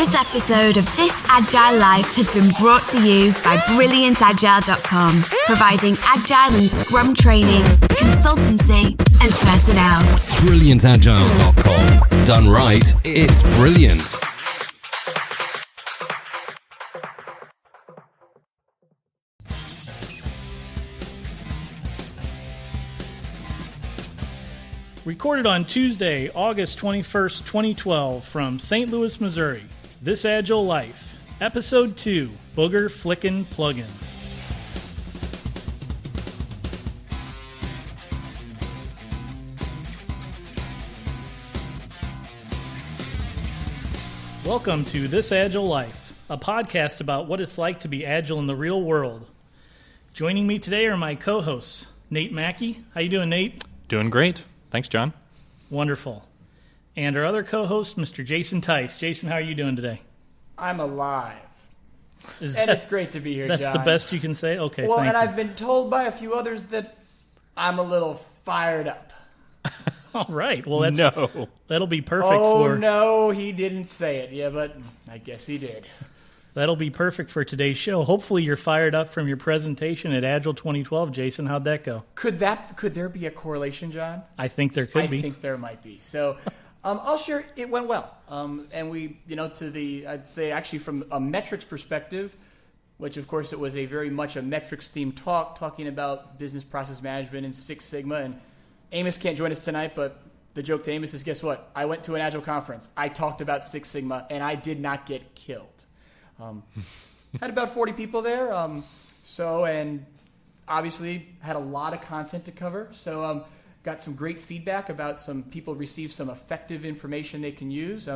This episode of This Agile Life has been brought to you by BrilliantAgile.com, providing Agile and Scrum training, consultancy, and personnel. BrilliantAgile.com. Done right, it's brilliant. Recorded on Tuesday, August 21st, 2012, from St. Louis, Missouri. This Agile Life, Episode 2, Booger, Flickin, Plugin. Welcome to This Agile Life, a podcast about what it's like to be agile in the real world. Joining me today are my co-hosts, Nate Mackey. How you doing, Nate? Doing great. Thanks, John. Wonderful. And our other co-host, Mr. Jason Tice. Jason, how are you doing today? I'm alive. It's great to be here, That's John. the best you can say? Okay, well, thank you. I've been told by a few others that I'm a little fired up. All right. Well, that'll be perfect Oh, no, he didn't say it. Yeah, but I guess he did. That'll be perfect for today's show. Hopefully you're fired up from your presentation at Agile 2012. Jason, how'd that go? Could there be a correlation, John? I think there could be. I think there might be. So I'll share it went well. And we, I'd say actually from a metrics perspective, which of course it was a very much a metrics themed talk, talking about business process management and Six Sigma. And Amos can't join us tonight, but the joke to Amos is, guess what? I went to an Agile conference. I talked about Six Sigma, and I did not get killed. Had about 40 people there, and obviously had a lot of content to cover. So got some great feedback about some people received some effective information they can use.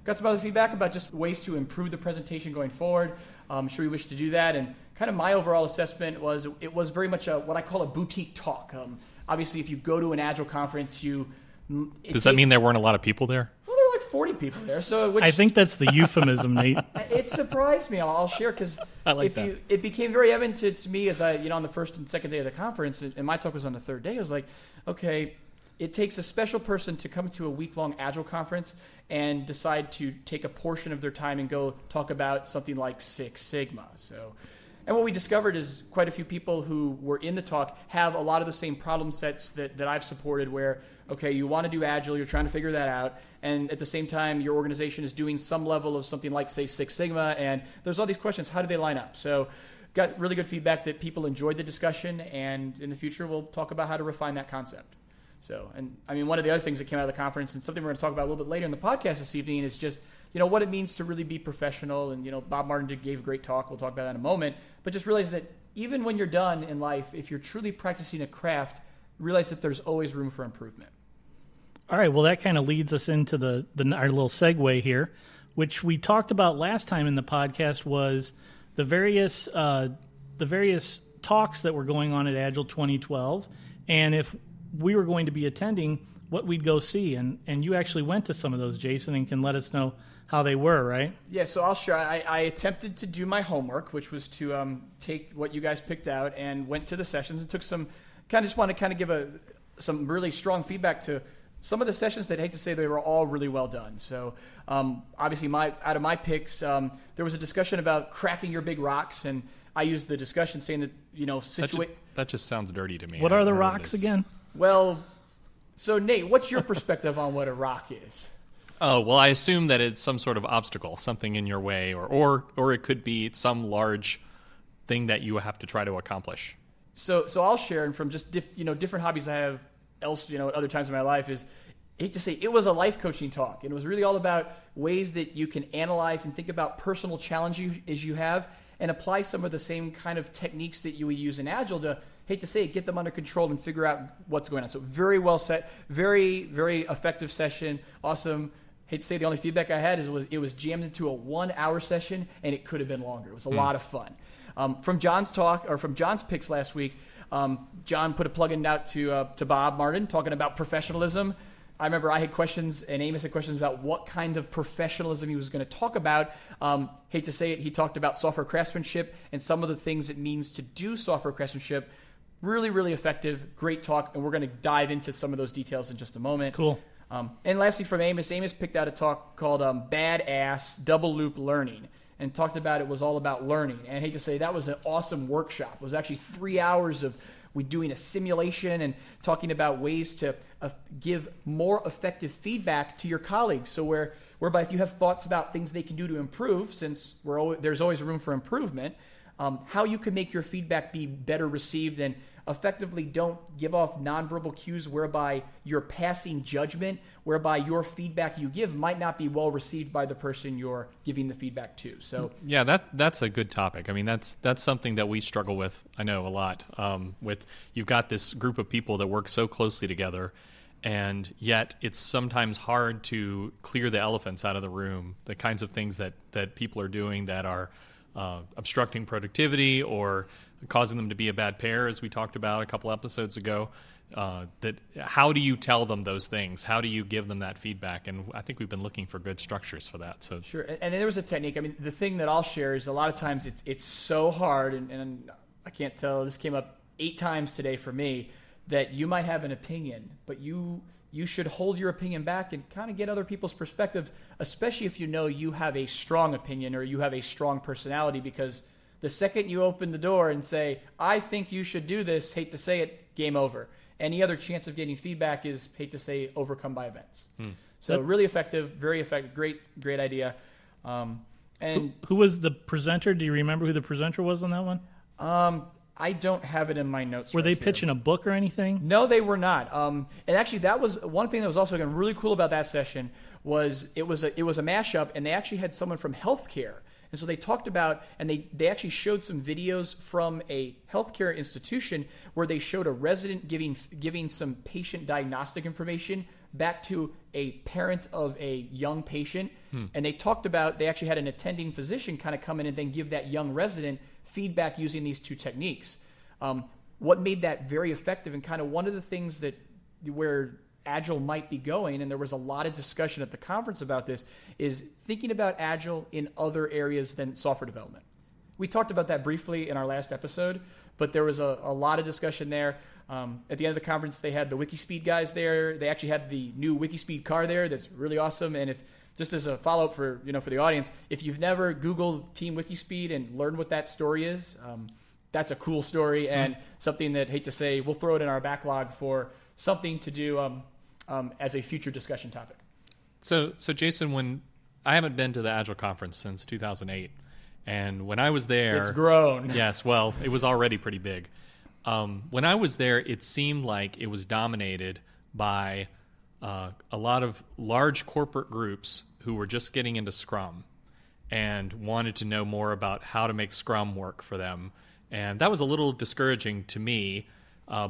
Got some other feedback about just ways to improve the presentation going forward. I'm sure we wish to do that. And kind of my overall assessment was it was very much what I call a boutique talk. Obviously, if you go to an Agile conference, Does that mean there weren't a lot of people there? 40 people there. I think that's the euphemism, Nate. It surprised me. I'll share because it became very evident to me as on the first and second day of the conference, and my talk was on the third day. I was like, okay, it takes a special person to come to a week-long Agile conference and decide to take a portion of their time and go talk about something like Six Sigma. And what we discovered is quite a few people who were in the talk have a lot of the same problem sets that I've supported where, okay, you want to do Agile, you're trying to figure that out, and at the same time, your organization is doing some level of something like, say, Six Sigma, and there's all these questions. How do they line up? So got really good feedback that people enjoyed the discussion, and in the future, we'll talk about how to refine that concept. One of the other things that came out of the conference, and something we're going to talk about a little bit later in the podcast this evening, is just what it means to really be professional. And Bob Martin gave a great talk. We'll talk about that in a moment. But just realize that even when you're done in life, if you're truly practicing a craft, realize that there's always room for improvement. All right. Well, that kind of leads us into our little segue here, which we talked about last time in the podcast was the various talks that were going on at Agile 2012, and if we were going to be attending, what we'd go see. And you actually went to some of those, Jason, and can let us know how they were, right? Yeah, so I'll share. I attempted to do my homework, which was to take what you guys picked out and went to the sessions and took some, just want to give some really strong feedback to some of the sessions that I hate to say they were all really well done. So obviously out of my picks, there was a discussion about cracking your big rocks, and I used the discussion saying that, That just sounds dirty to me. What are the rocks again? Well, so Nate, what's your perspective on what a rock is? Oh, well, I assume that it's some sort of obstacle, something in your way, or it could be some large thing that you have to try to accomplish. So I'll share, and from just different hobbies I have other times in my life is, I hate to say, it was a life coaching talk, and it was really all about ways that you can analyze and think about personal challenges you have and apply some of the same kind of techniques that you would use in Agile to, hate to say it, get them under control and figure out what's going on. So very well set, very, very effective session, awesome. Hate to say the only feedback I had is it was jammed into a 1 hour session, and it could have been longer. It was a lot of fun. From John's picks last week, John put a plug-in out to Bob Martin talking about professionalism. I remember I had questions, and Amos had questions about what kind of professionalism he was going to talk about. Hate to say it, he talked about software craftsmanship and some of the things it means to do software craftsmanship. Really, really effective, great talk, and we're going to dive into some of those details in just a moment. Cool. And lastly, from Amos picked out a talk called Badass Double Loop Learning, and talked about it was all about learning. And I hate to say, that was an awesome workshop. It was actually 3 hours of we doing a simulation and talking about ways to give more effective feedback to your colleagues. So whereby if you have thoughts about things they can do to improve, since there's always room for improvement, how you can make your feedback be better received and effectively don't give off nonverbal cues whereby you're passing judgment, whereby your feedback you give might not be well received by the person you're giving the feedback to. So yeah, that's a good topic. I mean, that's something that we struggle with, I know, a lot. With you've got this group of people that work so closely together, and yet it's sometimes hard to clear the elephants out of the room, the kinds of things that people are doing that are obstructing productivity or causing them to be a bad pair, as we talked about a couple episodes ago. That how do you tell them those things? How do you give them that feedback? And I think we've been looking for good structures for that. So sure. And there was a technique. I mean, the thing that I'll share is a lot of times it's so hard, and I can't tell. This came up 8 times today for me, that you might have an opinion, but you should hold your opinion back and kind of get other people's perspectives, especially if you know you have a strong opinion or you have a strong personality, because the second you open the door and say, I think you should do this, hate to say it, game over. Any other chance of getting feedback is, hate to say, overcome by events. So really effective, very effective, great idea. And who was the presenter? Do you remember who the presenter was on that one? I don't have it in my notes. Were they pitching a book or anything? No, they were not. And actually, that was one thing that was also again really cool about that session was it was a mashup, and they actually had someone from healthcare. And so they talked about, and they actually showed some videos from a healthcare institution where they showed a resident giving some patient diagnostic information back to a parent of a young patient. And they talked about, they actually had an attending physician kind of come in and then give that young resident feedback using these 2 techniques. What made that very effective, and kind of one of the things where Agile might be going, and there was a lot of discussion at the conference about this, is thinking about Agile in other areas than software development. We talked about that briefly in our last episode, but there was a lot of discussion there. At the end of the conference, they had the Wikispeed guys there. They actually had the new Wikispeed car there that's really awesome. And if just as a follow-up for the audience, if you've never Googled Team Wikispeed and learned what that story is, that's a cool story and something that, hate to say, we'll throw it in our backlog for something to do as a future discussion topic. So Jason, when I haven't been to the Agile conference since 2008, and when I was there, it's grown. Yes, well, it was already pretty big. When I was there, it seemed like it was dominated by a lot of large corporate groups who were just getting into Scrum and wanted to know more about how to make Scrum work for them. And that was a little discouraging to me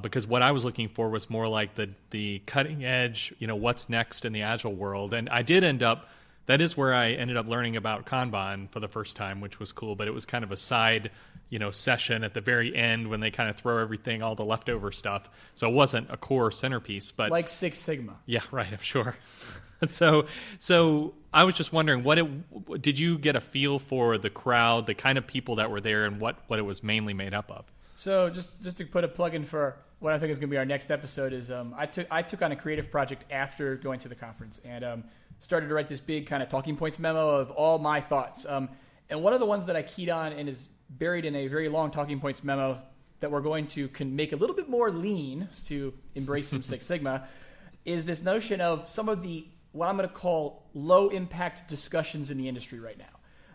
because what I was looking for was more like the cutting edge, what's next in the Agile world. And I did that is where I ended up learning about Kanban for the first time, which was cool, but it was kind of a side session at the very end when they kind of throw everything, all the leftover stuff. So it wasn't a core centerpiece, but like Six Sigma. Yeah, right. I'm sure. So I was just wondering, did you get a feel for the crowd, the kind of people that were there, and what it was mainly made up of? So just to put a plug in for what I think is going to be our next episode is I took on a creative project after going to the conference and started to write this big kind of talking points memo of all my thoughts. And one of the ones that I keyed on and is buried in a very long talking points memo that we're going to make a little bit more lean to embrace some Six Sigma is this notion of some of the what I'm going to call low impact discussions in the industry right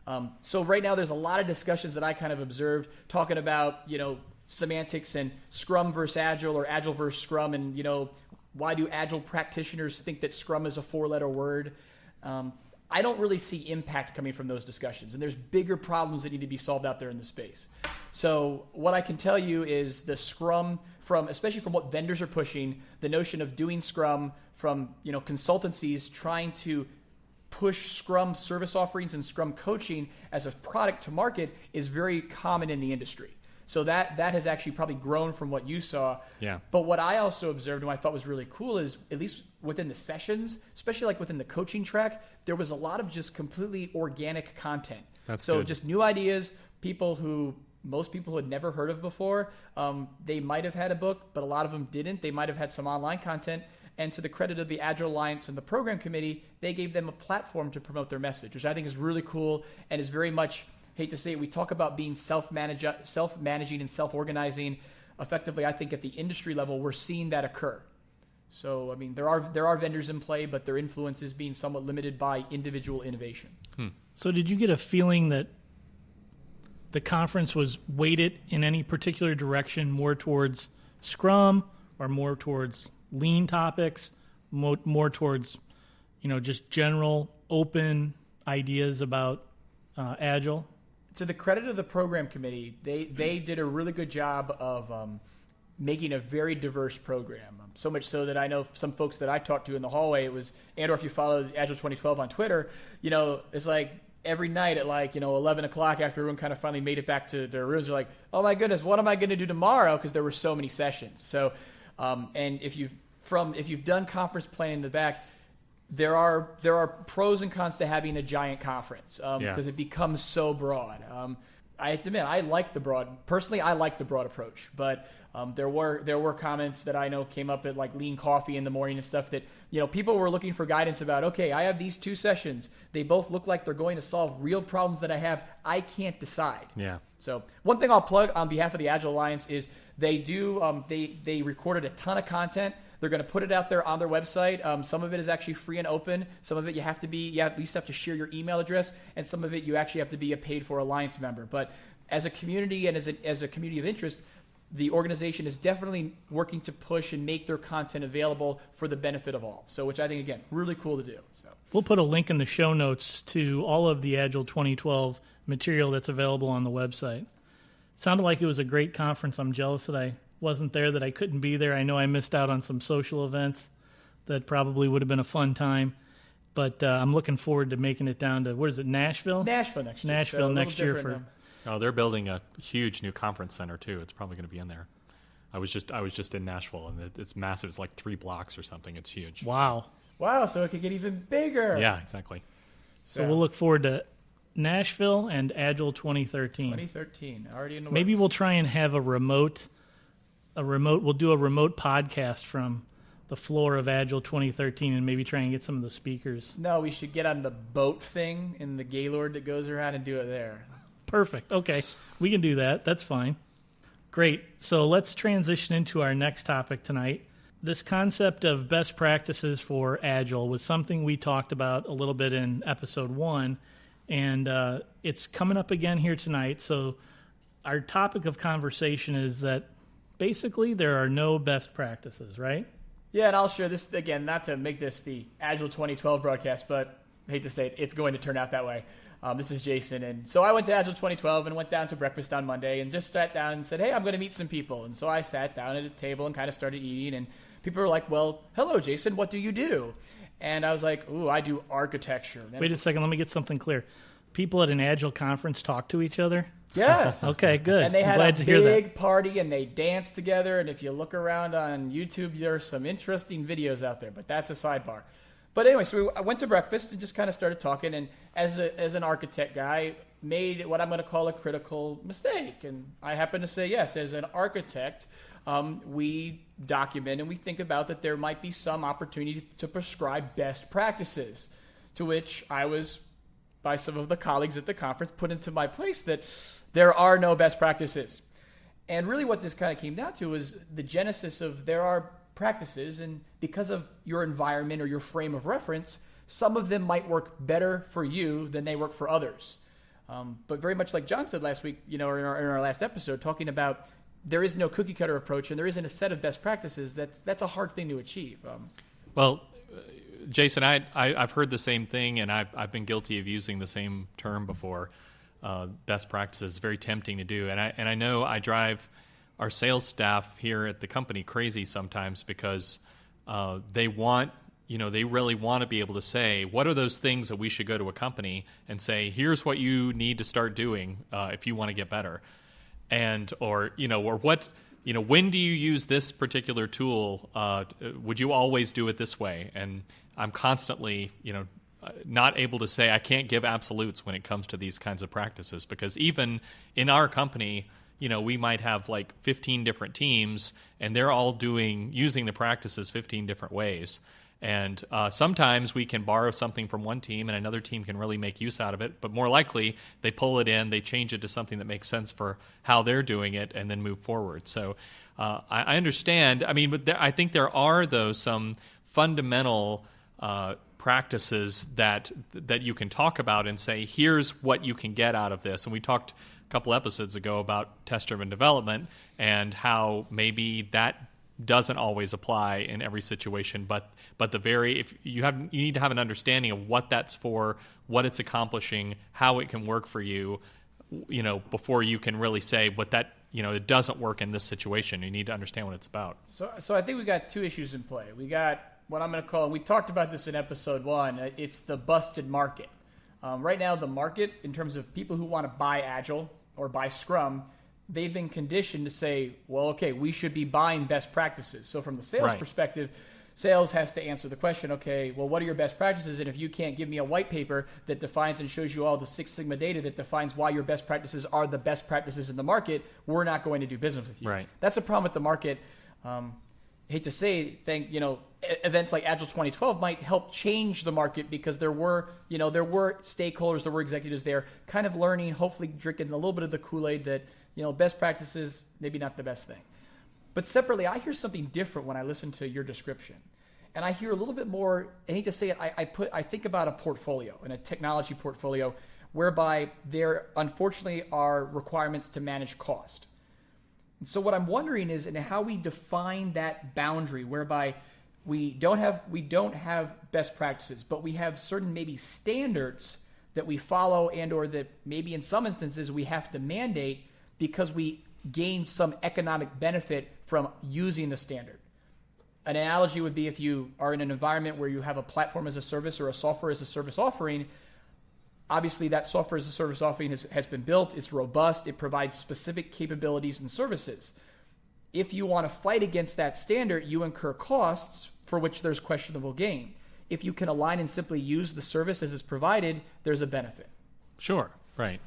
now. So right now there's a lot of discussions that I kind of observed talking about, semantics and Scrum versus Agile or Agile versus Scrum and, why do Agile practitioners think that Scrum is a 4-letter word? I don't really see impact coming from those discussions, and there's bigger problems that need to be solved out there in the space. So what I can tell you is the Scrum, especially from what vendors are pushing, the notion of doing Scrum from consultancies trying to push Scrum service offerings and Scrum coaching as a product to market is very common in the industry. So that has actually probably grown from what you saw. Yeah. But what I also observed and what I thought was really cool is, at least within the sessions, especially like within the coaching track, there was a lot of just completely organic content. That's so good. Just new ideas, people who most people had never heard of before. They might have had a book, but a lot of them didn't. They might have had some online content. And to the credit of the Agile Alliance and the program committee, they gave them a platform to promote their message, which I think is really cool and is very much, hate to say it, we talk about being self-managing and self-organizing. Effectively, I think at the industry level, we're seeing that occur. So, I mean, there are vendors in play, but their influence is being somewhat limited by individual innovation. So did you get a feeling that the conference was weighted in any particular direction, more towards Scrum or more towards lean topics, more towards, just general open ideas about Agile? To the credit of the program committee, they did a really good job of making a very diverse program. So much so that I know some folks that I talked to in the hallway, it was, and/or if you follow Agile 2012 on Twitter, it's like every night at 11 o'clock after everyone kind of finally made it back to their rooms, they're like, oh my goodness, what am I going to do tomorrow? Because there were so many sessions. So, and if you've done conference planning in the back, there are pros and cons to having a giant conference because it becomes so broad. I have to admit, I like the broad approach, but there were comments that I know came up at like lean coffee in the morning and stuff that people were looking for guidance about. Okay, I have these 2 sessions. They both look like they're going to solve real problems that I have. I can't decide. Yeah. So one thing I'll plug on behalf of the Agile Alliance is they recorded a ton of content. They're going to put it out there on their website. Some of it is actually free and open. Some of it you at least have to share your email address, and some of it you actually have to be a paid-for Alliance member. But as a community and as a community of interest, the organization is definitely working to push and make their content available for the benefit of all. So, which I think, again, really cool to do. So we'll put a link in the show notes to all of the Agile 2012 material that's available on the website. Sounded like it was a great conference. I'm jealous that I wasn't there, that I couldn't be there. I know I missed out on some social events that probably would have been a fun time, but I'm looking forward to making it down to, Nashville? It's Nashville next year. Nashville next year for. Oh, they're building a huge new conference center too. It's probably going to be in there. I was just in Nashville, and it's massive. It's like 3 blocks or something. It's huge. Wow. So it could get even bigger. Yeah, exactly. So we'll look forward to Nashville and Agile 2013. 2013, already in the Maybe works. we'll try and have we'll do a remote podcast from the floor of Agile 2013 and maybe try and get some of the speakers. No, we should get on the boat thing in the Gaylord that goes around and do it there. Perfect. Okay. We can do that. That's fine. Great. So let's transition into our next topic tonight. This concept of best practices for Agile was something we talked about a little bit in episode 1, and it's coming up again here tonight. So our topic of conversation is that basically there are no best practices, right? Yeah, and I'll share this, again, not to make this the Agile 2012 broadcast, but I hate to say it, it's going to turn out that way. This is Jason, and so I went to Agile 2012 and went down to breakfast on Monday and just sat down and said, hey, I'm going to meet some people. And so I sat down at a table and kind of started eating, and people were like, well, hello, Jason, what do you do? And I was like, ooh, I do architecture. Wait a second, let me get something clear. People at an Agile conference talk to each other? Yes. Okay, good. And they had glad a to hear that. big party, and they danced together, and if you look around on YouTube, there's some interesting videos out there, but that's a sidebar. But anyway, so I went to breakfast and just kind of started talking, and as an architect guy, made what I'm going to call a critical mistake. And I happen to say, yes, as an architect, we document and we think about that there might be some opportunity to prescribe best practices, to which I was, by some of the colleagues at the conference, put into my place that there are no best practices. And really what this kind of came down to was the genesis of there are practices, and because of your environment or your frame of reference, some of them might work better for you than they work for others. But very much like John said last week, or in our last episode, talking about there is no cookie cutter approach and there isn't a set of best practices, that's a hard thing to achieve. Well, Jason, I've heard the same thing, and I've been guilty of using the same term before. Best practices is very tempting to do, and I know I drive our sales staff here at the company crazy sometimes because they really want to be able to say, what are those things that we should go to a company and say, here's what you need to start doing if you want to get better, or what, when do you use this particular tool? Would you always do it this way? And I'm constantly, not able to say, I can't give absolutes when it comes to these kinds of practices, because even in our company, we might have like 15 different teams, and they're all using the practices 15 different ways. And sometimes we can borrow something from one team and another team can really make use out of it. But more likely, they pull it in, they change it to something that makes sense for how they're doing it, and then move forward. So I understand. I mean, but I think there are, though, some fundamental practices that you can talk about and say, here's what you can get out of this. And we talked a couple episodes ago about test-driven development and how maybe that doesn't always apply in every situation, but if you need to have an understanding of what that's for, what it's accomplishing, how it can work for you, before you can really say what that it doesn't work in this situation. You need to understand what it's about. So I think we got two issues in play. We got what I'm going to call, and we talked about this in episode 1. It's the busted market. Right now, the market, in terms of people who want to buy Agile or buy Scrum, they've been conditioned to say, well, okay, we should be buying best practices. So from the sales perspective, sales has to answer the question, okay, well, what are your best practices? And if you can't give me a white paper that defines and shows you all the Six Sigma data that defines why your best practices are the best practices in the market, we're not going to do business with you. Right. That's a problem with the market. Hate to say, events like Agile 2012 might help change the market because there were stakeholders, there were executives there kind of learning, hopefully drinking a little bit of the Kool-Aid that, best practices, maybe not the best thing. But separately, I hear something different when I listen to your description. And I hear a little bit more, I hate to say it, I think about a portfolio, and a technology portfolio, whereby there unfortunately are requirements to manage cost. And so what I'm wondering is in how we define that boundary, whereby we don't have best practices, but we have certain maybe standards that we follow and or that maybe in some instances we have to mandate because we gain some economic benefit from using the standard. An analogy would be if you are in an environment where you have a platform as a service or a software as a service offering, obviously that software as a service offering has been built, it's robust, it provides specific capabilities and services. If you want to fight against that standard, you incur costs for which there's questionable gain. If you can align and simply use the service as it's provided, there's a benefit. Sure, right.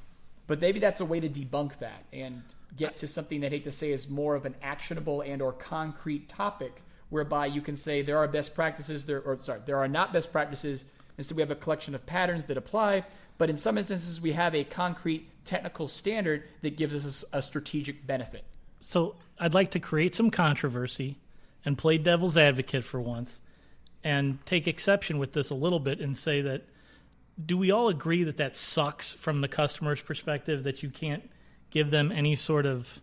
But maybe that's a way to debunk that and get to something that I hate to say is more of an actionable and or concrete topic whereby you can say there are best practices, there are not best practices. Instead, we have a collection of patterns that apply. But in some instances, we have a concrete technical standard that gives us a strategic benefit. So I'd like to create some controversy and play devil's advocate for once and take exception with this a little bit and say that, do we all agree that sucks from the customer's perspective, that you can't give them any sort of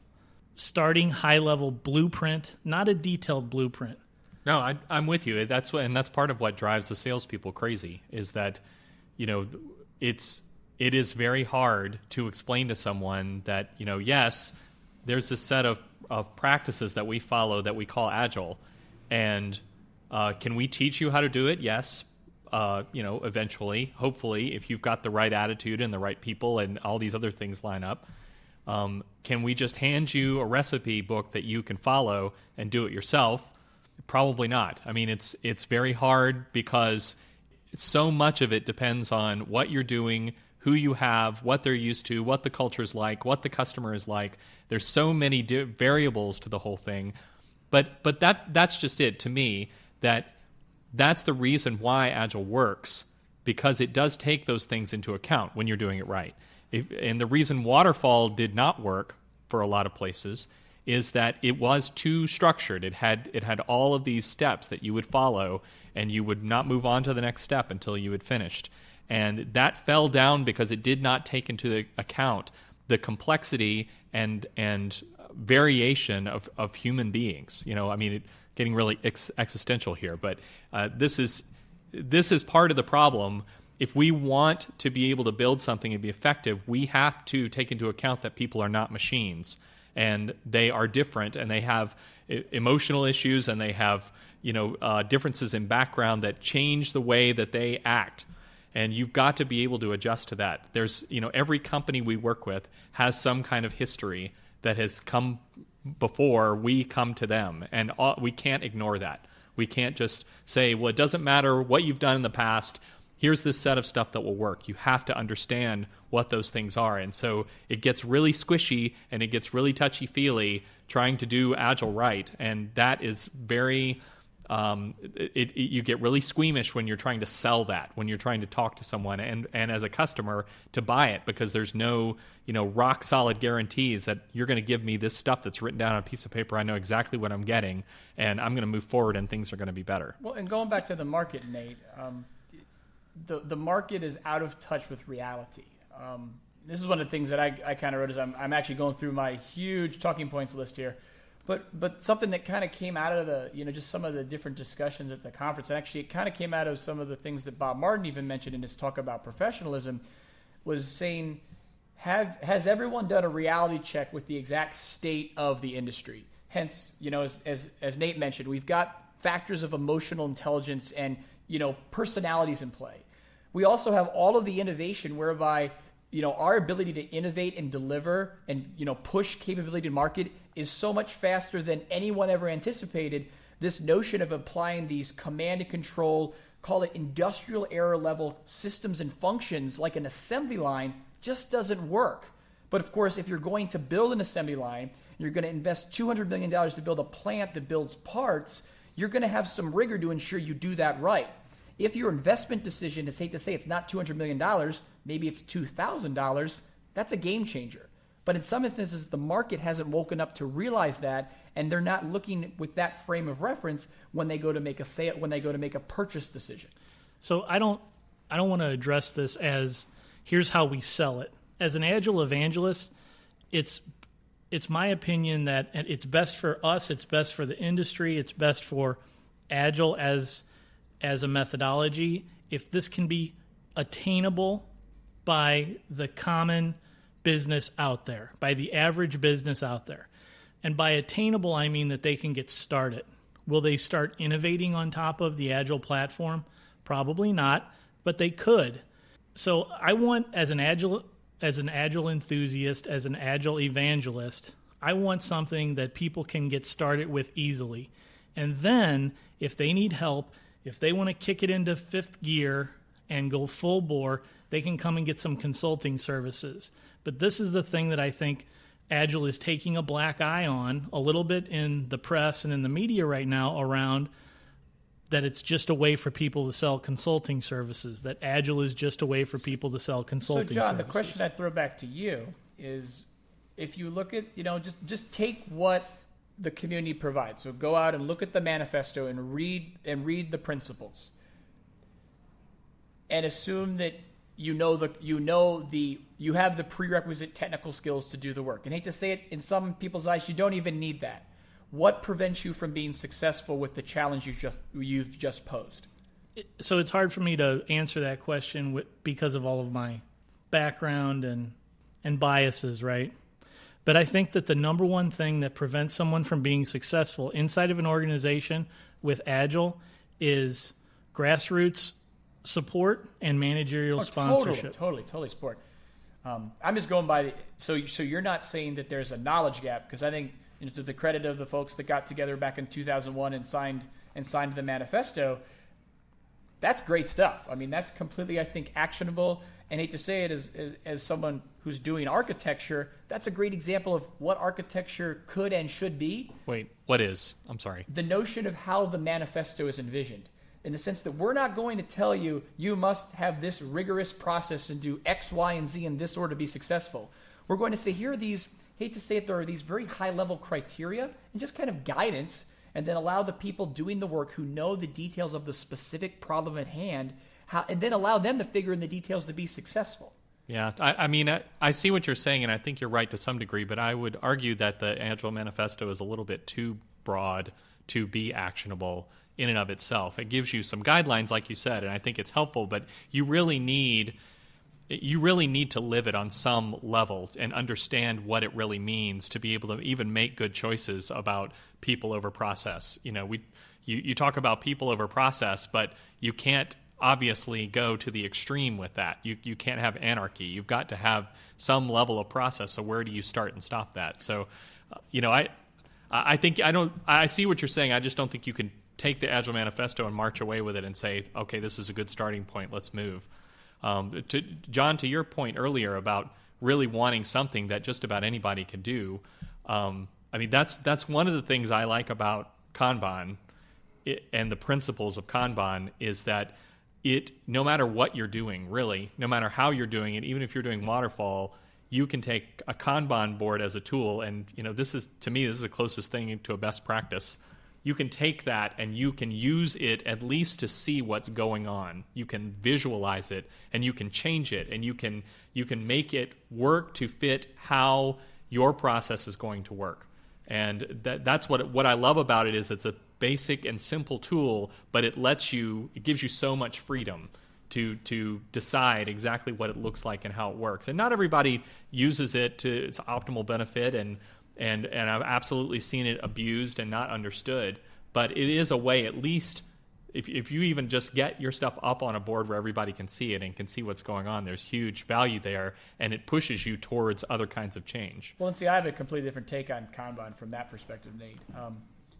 starting high-level blueprint, not a detailed blueprint? No, I'm with you. That's part of what drives the salespeople crazy is that, it is very hard to explain to someone that, yes, there's this set of practices that we follow that we call Agile, and can we teach you how to do it? Yes. Eventually, hopefully, if you've got the right attitude and the right people and all these other things line up. Can we just hand you a recipe book that you can follow and do it yourself? Probably not. I mean, it's very hard because so much of it depends on what you're doing, who you have, what they're used to, what the culture's like, what the customer is like. There's so many variables to the whole thing. But that's just it to me, that's the reason why Agile works, because it does take those things into account when you're doing it right. And the reason Waterfall did not work for a lot of places is that it was too structured. It had all of these steps that you would follow, and you would not move on to the next step until you had finished. And that fell down because it did not take into account the complexity and variation of human beings. Getting really existential here, but this is part of the problem. If we want to be able to build something and be effective, we have to take into account that people are not machines, and they are different, and they have emotional issues, and they have differences in background that change the way that they act. And you've got to be able to adjust to that. There's every company we work with has some kind of history that has come before we come to them, and we can't ignore that. We can't just say, well, it doesn't matter what you've done in the past. here's this set of stuff that will work. You have to understand what those things are. And so it gets really squishy and it gets really touchy-feely trying to do Agile right. And that is very... you get really squeamish when you're trying to sell that, when you're trying to talk to someone and as a customer to buy it, because there's no, rock solid guarantees that you're going to give me this stuff that's written down on a piece of paper. I know exactly what I'm getting and I'm going to move forward and things are going to be better. Well, and going back to the market, Nate, the market is out of touch with reality. This is one of the things that I kind of wrote as I'm actually going through my huge talking points list here. But something that kind of came out of the, just some of the different discussions at the conference, and actually it kind of came out of some of the things that Bob Martin even mentioned in his talk about professionalism, was saying, has everyone done a reality check with the exact state of the industry? Hence, as Nate mentioned, we've got factors of emotional intelligence and, personalities in play. We also have all of the innovation whereby, our ability to innovate and deliver and, push capability to market is so much faster than anyone ever anticipated. This notion of applying these command and control, call it industrial era level systems and functions like an assembly line, just doesn't work. But of course, if you're going to build an assembly line, you're going to invest $200 million to build a plant that builds parts, you're going to have some rigor to ensure you do that right. If your investment decision is, hate to say, it's not $200 million, maybe it's $2,000, that's a game changer. But in some instances, the market hasn't woken up to realize that, and they're not looking with that frame of reference when they go to make a sale, when they go to make a purchase decision. So I don't want to address this as here's how we sell it. As an Agile evangelist, it's my opinion that it's best for us, it's best for the industry, it's best for Agile as a methodology if this can be attainable by the common business out there, by the average business out there. And by attainable, I mean that they can get started. Will they start innovating on top of the Agile platform? Probably not, but they could. So I want, as an Agile enthusiast, as an Agile evangelist, I want something that people can get started with easily. And then, if they need help, if they want to kick it into fifth gear and go full bore, they can come and get some consulting services. But this is the thing that I think Agile is taking a black eye on a little bit in the press and in the media right now around that it's just a way for people to sell consulting services, that Agile is just a way for people to sell consulting services. So, John, the question I throw back to you is, if you look at, just take what the community provides. So go out and look at the manifesto and read the principles, and assume that you have the prerequisite technical skills to do the work. And I hate to say it, in some people's eyes, you don't even need that. What prevents you from being successful with the challenge you've just posed? So it's hard for me to answer that question because of all of my background and biases, right? But I think that the number one thing that prevents someone from being successful inside of an organization with Agile is grassroots support and managerial sponsorship. Totally support. I'm just going by so you're not saying that there's a knowledge gap, because I think, to the credit of the folks that got together back in 2001 and signed the manifesto, that's great stuff. I mean, that's completely, I think, actionable. And I hate to say it, as someone who's doing architecture, that's a great example of what architecture could and should be. Wait, what is? I'm sorry. The notion of how the manifesto is envisioned, in the sense that we're not going to tell you, you must have this rigorous process and do X, Y, and Z in this order to be successful. We're going to say, here are these, hate to say it, there are these very high-level criteria and just kind of guidance, and then allow the people doing the work who know the details of the specific problem at hand, and then allow them to figure in the details to be successful. Yeah, I mean, I see what you're saying, and I think you're right to some degree, but I would argue that the Agile Manifesto is a little bit too broad to be actionable in and of itself. It gives you some guidelines, like you said, and I think it's helpful, but you really need to live it on some level and understand what it really means to be able to even make good choices about people over process. You talk about people over process, but you can't obviously go to the extreme with that. You can't have anarchy. You've got to have some level of process. So where do you start and stop that? So, I see what you're saying. I just don't think you can take the Agile Manifesto and march away with it and say, okay, this is a good starting point, let's move. John, to your point earlier about really wanting something that just about anybody can do, that's one of the things I like about Kanban and the principles of Kanban is that no matter what you're doing, really, no matter how you're doing it, even if you're doing waterfall, you can take a Kanban board as a tool, and this is the closest thing to a best practice. You can take that and you can use it at least to see what's going on. You can visualize it and you can change it and you can make it work to fit how your process is going to work. And that's what I love about it is it's a basic and simple tool, but it gives you so much freedom to decide exactly what it looks like and how it works. And not everybody uses it to its optimal benefit, and I've absolutely seen it abused and not understood. But it is a way, at least, if you even just get your stuff up on a board where everybody can see it and can see what's going on, there's huge value there, and it pushes you towards other kinds of change. Well, and see, I have a completely different take on Kanban from that perspective, Nate.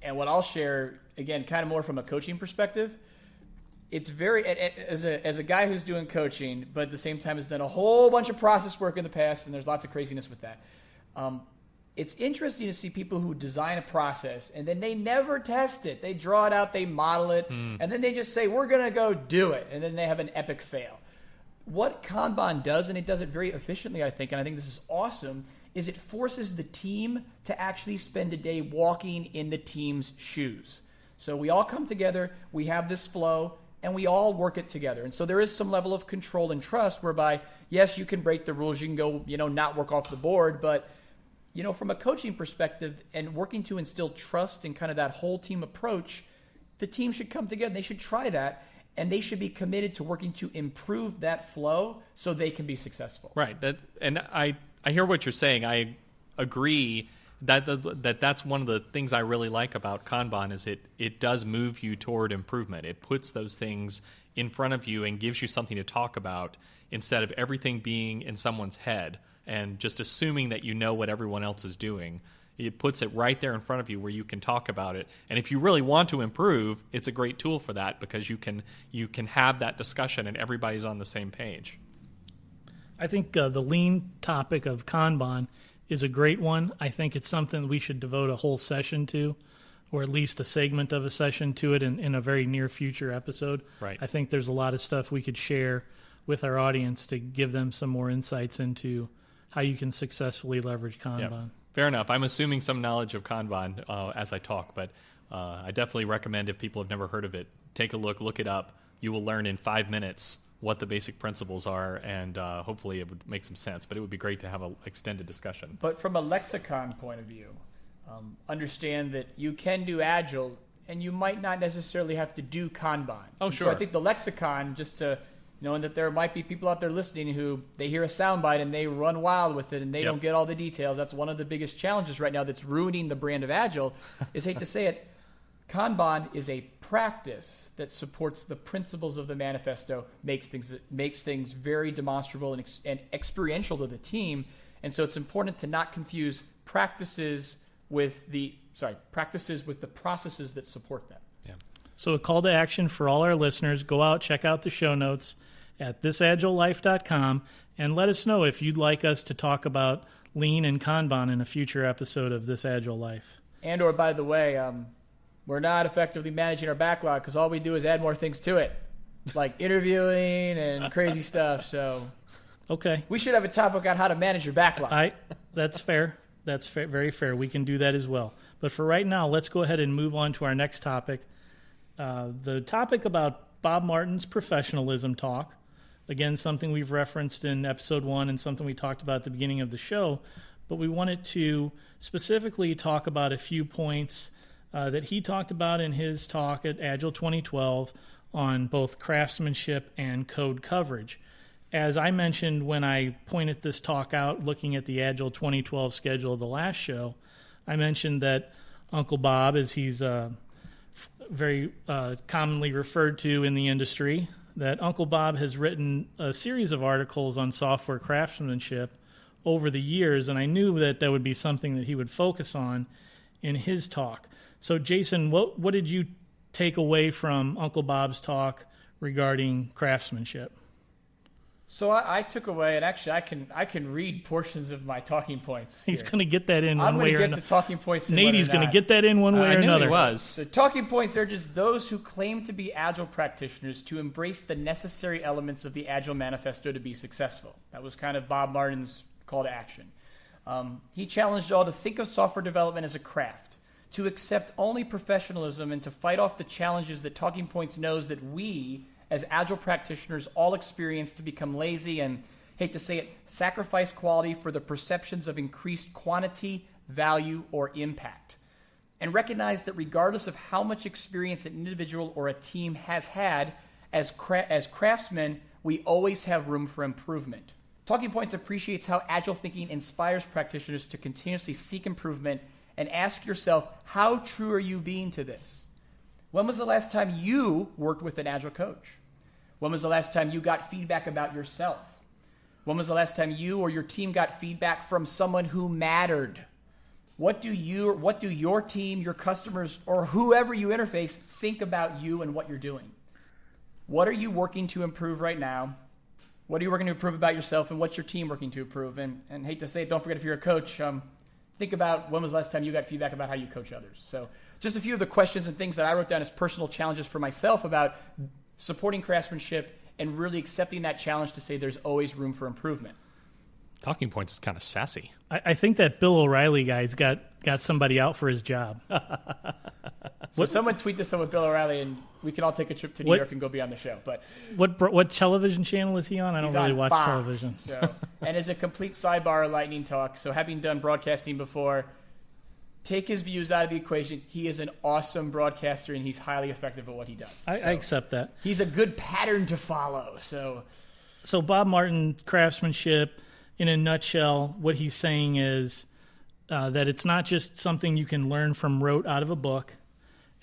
And what I'll share, again, kind of more from a coaching perspective, it's very, as a guy who's doing coaching, but at the same time has done a whole bunch of process work in the past, and there's lots of craziness with that. It's interesting to see people who design a process and then they never test it. They draw it out, they model it, and then they just say, we're going to go do it. And then they have an epic fail. What Kanban does, and it does it very efficiently, I think, and I think this is awesome, is it forces the team to actually spend a day walking in the team's shoes. So we all come together, we have this flow, and we all work it together. And so there is some level of control and trust whereby, yes, you can break the rules, you can go, not work off the board, but from a coaching perspective and working to instill trust and kind of that whole team approach, the team should come together. They should try that, and they should be committed to working to improve that flow so they can be successful. Right. And I hear what you're saying. I agree that's one of the things I really like about Kanban is it does move you toward improvement. It puts those things in front of you and gives you something to talk about instead of everything being in someone's head and just assuming that you know what everyone else is doing. It puts it right there in front of you where you can talk about it. And if you really want to improve, it's a great tool for that because you can have that discussion and everybody's on the same page. I think the lean topic of Kanban is a great one. I think it's something we should devote a whole session to, or at least a segment of a session to it in a very near future episode. Right. I think there's a lot of stuff we could share with our audience to give them some more insights into how you can successfully leverage Kanban. Yeah, fair enough. I'm assuming some knowledge of Kanban as I talk, but I definitely recommend if people have never heard of it, take a look it up. You will learn in 5 minutes what the basic principles are, and hopefully it would make some sense. But it would be great to have an extended discussion. But from a lexicon point of view, understand that you can do Agile, and you might not necessarily have to do Kanban. Oh, and sure. So I think the lexicon, just to knowing that there might be people out there listening who they hear a soundbite and they run wild with it and they don't get all the details. That's one of the biggest challenges right now that's ruining the brand of Agile is, hate to say it, Kanban is a practice that supports the principles of the manifesto, makes things very demonstrable and experiential to the team. And so it's important to not confuse practices with the processes that support them. Yeah. So a call to action for all our listeners, go out, check out the show notes at thisagilelife.com, and let us know if you'd like us to talk about Lean and Kanban in a future episode of This Agile Life. And or, by the way, we're not effectively managing our backlog because all we do is add more things to it, like interviewing and crazy stuff. So okay, we should have a topic on how to manage your backlog. That's fair. That's fair, very fair. We can do that as well. But for right now, let's go ahead and move on to our next topic. The topic about Bob Martin's professionalism talk. Again, something we've referenced in episode 1 and something we talked about at the beginning of the show. But we wanted to specifically talk about a few points that he talked about in his talk at Agile 2012 on both craftsmanship and code coverage. As I mentioned when I pointed this talk out looking at the Agile 2012 schedule of the last show, I mentioned that Uncle Bob, as he's very commonly referred to in the industry, that Uncle Bob has written a series of articles on software craftsmanship over the years, and I knew that would be something that he would focus on in his talk. So, Jason, what did you take away from Uncle Bob's talk regarding craftsmanship? So I took away, and actually I can read portions of my talking points. He's going to get that in I'm one way or going to another. get the talking points in. Nady's going to get that in one way or another. He was. The talking points are just those who claim to be Agile practitioners to embrace the necessary elements of the Agile Manifesto to be successful. That was kind of Bob Martin's call to action. He challenged all to think of software development as a craft, to accept only professionalism, and to fight off the challenges that Talking Points knows that we, as Agile practitioners, all experience to become lazy and, hate to say it, sacrifice quality for the perceptions of increased quantity, value, or impact. And recognize that regardless of how much experience an individual or a team has had, as craftsmen, we always have room for improvement. Talking Points appreciates how Agile thinking inspires practitioners to continuously seek improvement and ask yourself, how true are you being to this? When was the last time you worked with an Agile coach? When was the last time you got feedback about yourself? When was the last time you or your team got feedback from someone who mattered? What do your team, your customers, or whoever you interface think about you and what you're doing? What are you working to improve right now? What are you working to improve about yourself, and what's your team working to improve? And hate to say it, don't forget, if you're a coach, think about when was the last time you got feedback about how you coach others. So just a few of the questions and things that I wrote down as personal challenges for myself about supporting craftsmanship and really accepting that challenge to say there's always room for improvement. Talking Points is kind of sassy. I think that Bill O'Reilly guy's got somebody out for his job. So someone tweet this up with Bill O'Reilly, and we can all take a trip to New York and go be on the show. But what television channel is he on? I don't really watch Fox, television. So, and as a complete sidebar, lightning talk. So having done broadcasting before, take his views out of the equation. He is an awesome broadcaster, and he's highly effective at what he does. I accept that. He's a good pattern to follow. So Bob Martin, craftsmanship, in a nutshell, what he's saying is that it's not just something you can learn from rote out of a book,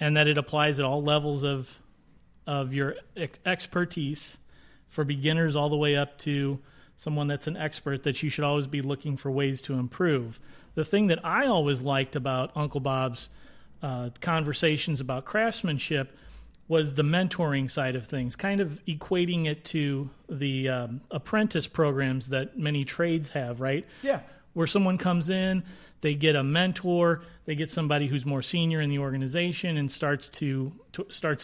and that it applies at all levels of your expertise, for beginners all the way up to someone that's an expert, that you should always be looking for ways to improve. The thing that I always liked about Uncle Bob's conversations about craftsmanship was the mentoring side of things, kind of equating it to the apprentice programs that many trades have, right? Yeah. Where someone comes in, they get a mentor, they get somebody who's more senior in the organization and starts to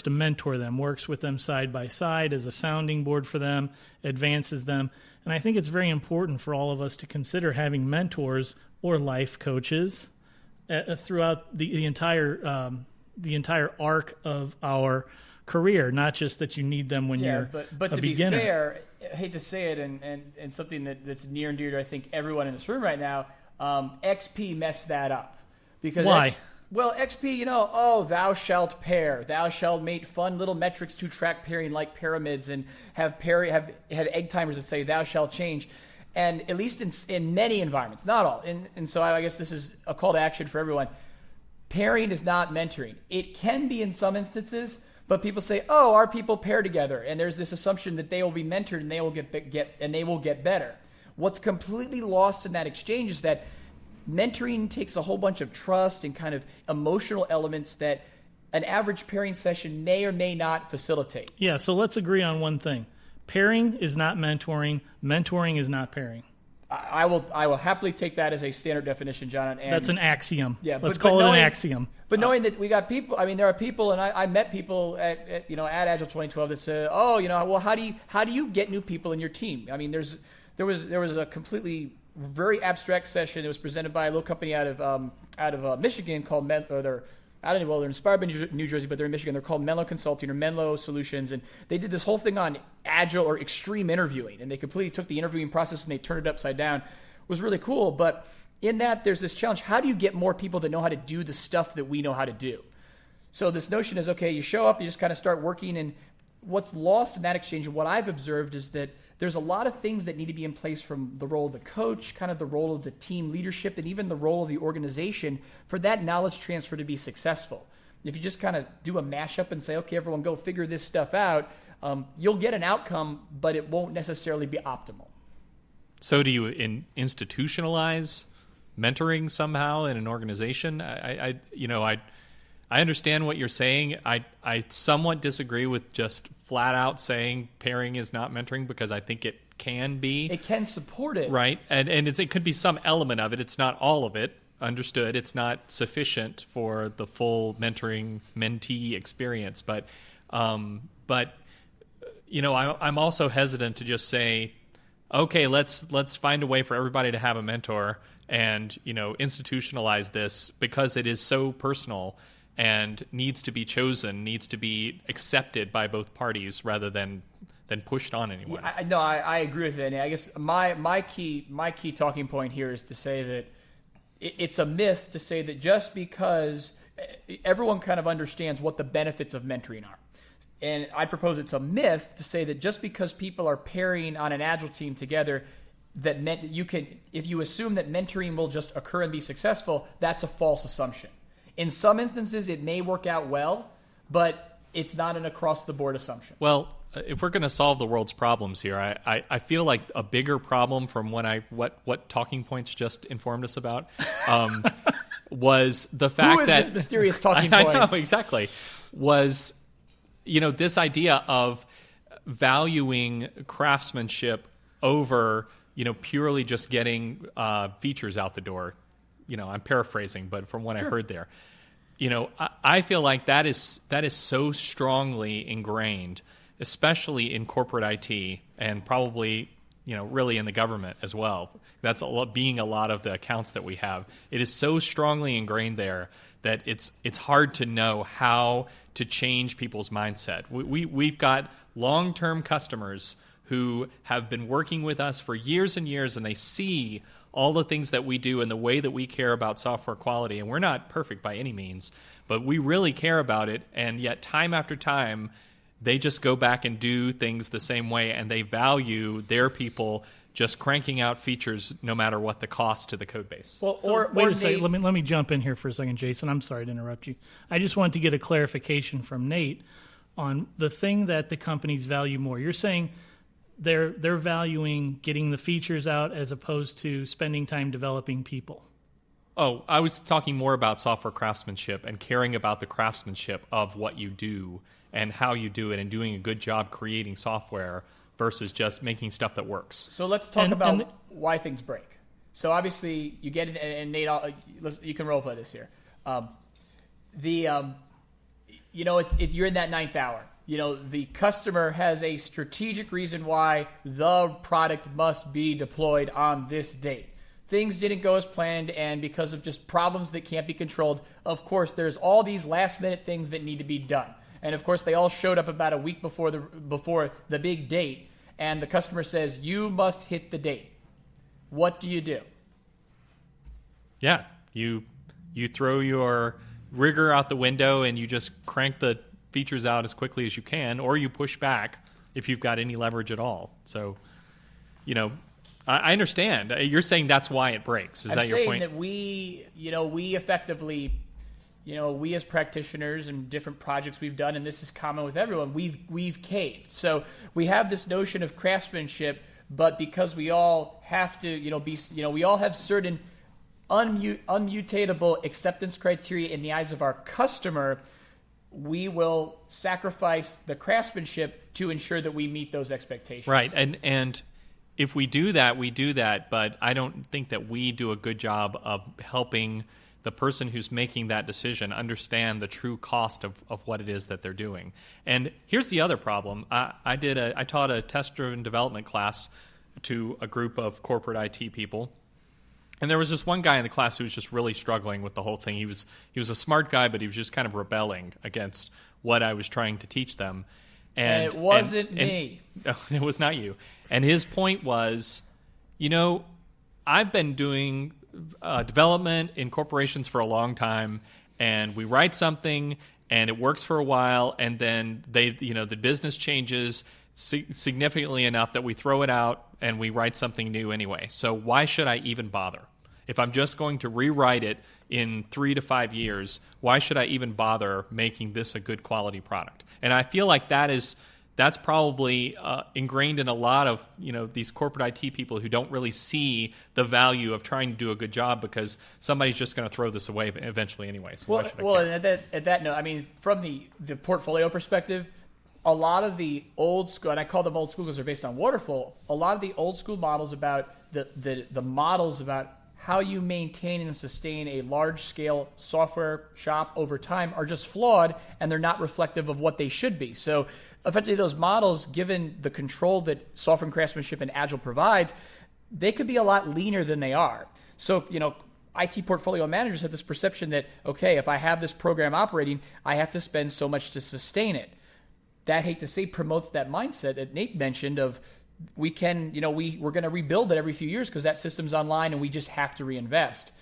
mentor them, works with them side by side as a sounding board for them, advances them. And I think it's very important for all of us to consider having mentors or life coaches throughout the entire arc of our career, not just that you need them when you're but a to beginner. be fair, I hate to say it, and something that's near and dear to I think everyone in this room right now, XP messed that up. Because why? XP, thou shalt pair, thou shalt make fun little metrics to track pairing like pyramids, and have egg timers that say thou shalt change. And at least in many environments, not all, and so I guess this is a call to action for everyone. Pairing is not mentoring. It can be in some instances, but people say, "Oh, our people pair together," and there's this assumption that they will be mentored and they will get better. What's completely lost in that exchange is that mentoring takes a whole bunch of trust and kind of emotional elements that an average pairing session may or may not facilitate. Yeah, so let's agree on one thing. Pairing is not mentoring. Mentoring is not pairing. I will happily take that as a standard definition, John. And that's an axiom. Yeah, let's call it an axiom. But knowing that we got people, there are people, and I met people at Agile 2012 that said, well, how do you get new people in your team? I mean, there was a completely very abstract session. It was presented by a little company out of Michigan called they're inspired by New Jersey, but they're in Michigan. They're called Menlo Consulting or Menlo Solutions, and they did this whole thing on Agile or extreme interviewing, and they completely took the interviewing process and they turned it upside down. It was really cool, but in that there's this challenge. How do you get more people that know how to do the stuff that we know how to do? So this notion is, okay, you show up, you just kind of start working, and what's lost in that exchange, and what I've observed is that there's a lot of things that need to be in place, from the role of the coach, kind of the role of the team leadership, and even the role of the organization for that knowledge transfer to be successful. If you just kind of do a mashup and say, okay, everyone go figure this stuff out, you'll get an outcome, but it won't necessarily be optimal. So do you institutionalize mentoring somehow in an organization? I understand what you're saying. I somewhat disagree with just flat out saying pairing is not mentoring, because I think it can be. It can support it. Right. And it could be some element of it. It's not all of it. Understood. It's not sufficient for the full mentoring mentee experience. But you know, I'm also hesitant to just say, okay, let's find a way for everybody to have a mentor and, you know, institutionalize this, because it is so personal and needs to be chosen, needs to be accepted by both parties rather than pushed on anyone. Yeah, I agree with that. And I guess my key talking point here is to say that it's a myth to say that just because everyone kind of understands what the benefits of mentoring are. And I propose it's a myth to say that just because people are pairing on an Agile team together, that if you assume that mentoring will just occur and be successful, that's a false assumption. In some instances, it may work out well, but it's not an across-the-board assumption. Well, if we're going to solve the world's problems here, I feel like a bigger problem from what Talking Points just informed us about was the fact that... Who is this mysterious Talking I Points? know, exactly. Was, you know, this idea of valuing craftsmanship over, you know, purely just getting features out the door. You know, I'm paraphrasing, but from what I heard there, you know, I feel like that is so strongly ingrained, especially in corporate IT and probably, you know, really in the government as well. That's being a lot of the accounts that we have. It is so strongly ingrained there that it's hard to know how to change people's mindset. We've got long-term customers who have been working with us for years and years, and they see all the things that we do and the way that we care about software quality. And we're not perfect by any means, but we really care about it. And yet time after time, they just go back and do things the same way, and they value their people just cranking out features no matter what the cost to the code base. Well, wait a second. Let me jump in here for a second, Jason. I'm sorry to interrupt you. I just wanted to get a clarification from Nate on the thing that the companies value more. You're saying they're valuing getting the features out as opposed to spending time developing people. Oh, I was talking more about software craftsmanship and caring about the craftsmanship of what you do and how you do it and doing a good job creating software versus just making stuff that works. So let's talk about why things break. So obviously you get it, and Nate, you can role play this here. You know, you're in that ninth hour. You know, the customer has a strategic reason why the product must be deployed on this date. Things didn't go as planned, and because of just problems that can't be controlled, of course, there's all these last-minute things that need to be done. And of course, they all showed up about a week before the big date, and the customer says, "You must hit the date." What do you do? Yeah, you throw your rigor out the window and you just crank the features out as quickly as you can, or you push back if you've got any leverage at all. So, you know, I understand. You're saying that's why it breaks. Is that your point? I'm saying that we effectively, we as practitioners and different projects we've done, and this is common with everyone, we've caved. So we have this notion of craftsmanship, but because we all have to, we all have certain unmutatable acceptance criteria in the eyes of our customer, we will sacrifice the craftsmanship to ensure that we meet those expectations. Right, and if we do that, but I don't think that we do a good job of helping the person who's making that decision understand the true cost of what it is that they're doing. And here's the other problem. I taught a test-driven development class to a group of corporate IT people. And there was just one guy in the class who was just really struggling with the whole thing. He was a smart guy, but he was just kind of rebelling against what I was trying to teach them. And it wasn't me. It was not you. And his point was, I've been doing development in corporations for a long time, and we write something, and it works for a while, and then the business changes significantly enough that we throw it out and we write something new anyway. So why should I even bother? If I'm just going to rewrite it in 3 to 5 years, why should I even bother making this a good quality product? And I feel like that is that's probably ingrained in a lot of these corporate IT people who don't really see the value of trying to do a good job because somebody's just going to throw this away eventually anyway. So well, and at that note, I mean, from the portfolio perspective, a lot of the old school, and I call them old school because they're based on waterfall. A lot of the old school models about the models about how you maintain and sustain a large-scale software shop over time are just flawed, and they're not reflective of what they should be. So effectively, those models, given the control that software and craftsmanship and Agile provides, they could be a lot leaner than they are. So, IT portfolio managers have this perception that, okay, if I have this program operating, I have to spend so much to sustain it. That, I hate to say, promotes that mindset that Nate mentioned of we're going to rebuild it every few years because that system's online and we just have to reinvest.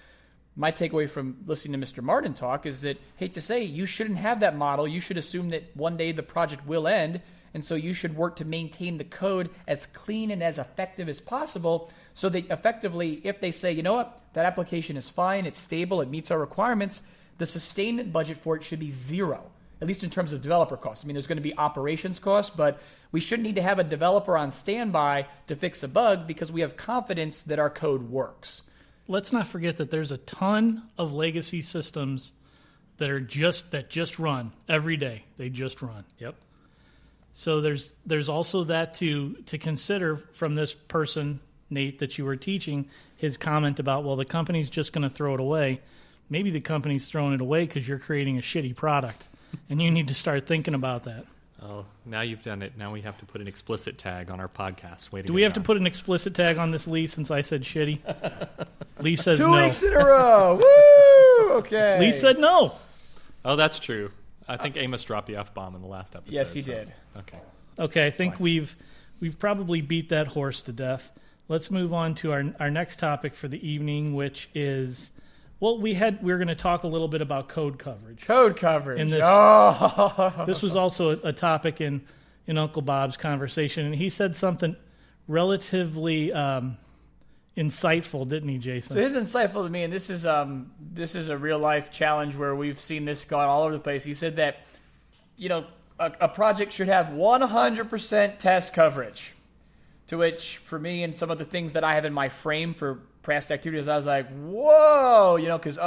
My takeaway from listening to Mr. Martin talk is that, hate to say, you shouldn't have that model. You should assume that one day the project will end, and so you should work to maintain the code as clean and as effective as possible so that effectively, if they say, you know what, that application is fine, it's stable, it meets our requirements, the sustainment budget for it should be zero, at least in terms of developer costs. I mean, there's going to be operations costs, but we shouldn't need to have a developer on standby to fix a bug because we have confidence that our code works. Let's not forget that there's a ton of legacy systems that just run every day. They just run. Yep. So there's also that to consider from this person, Nate, that you were teaching, his comment about, well, the company's just going to throw it away. Maybe the company's throwing it away because you're creating a shitty product, and you need to start thinking about that. Oh, now you've done it. Now we have to put an explicit tag on our podcast. Do we have to put an explicit tag on this, Lee, since I said shitty? Lee says 2 no. 2 weeks in a row. Woo! Okay. Lee said no. Oh, that's true. I think Amos dropped the F-bomb in the last episode. Yes, he did. Okay, I think we've probably beat that horse to death. Let's move on to our next topic for the evening, which is, well, we were going to talk a little bit about code coverage. Code coverage. And this was also a topic in Uncle Bob's conversation, and he said something relatively insightful, didn't he, Jason? So his insightful to me, and this is a real life challenge where we've seen this gone all over the place. He said that a project should have 100% test coverage. To which, for me, and some of the things that I have in my frame for past activities, I was like, whoa, because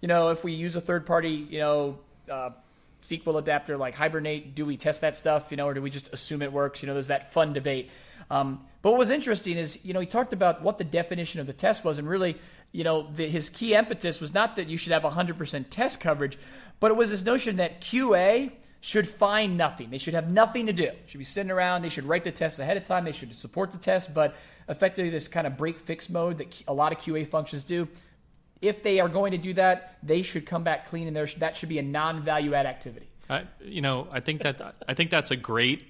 if we use a third party, SQL adapter like Hibernate, do we test that stuff, or do we just assume it works? There's that fun debate. But what was interesting is, he talked about what the definition of the test was, and really, his key impetus was not that you should have 100% test coverage, but it was this notion that QA should find nothing. They should have nothing to do. They should be sitting around. They should write the test ahead of time. They should support the test, but effectively this kind of break-fix mode that a lot of QA functions do, if they are going to do that, they should come back clean, and that should be a non-value-add activity. I think that's a great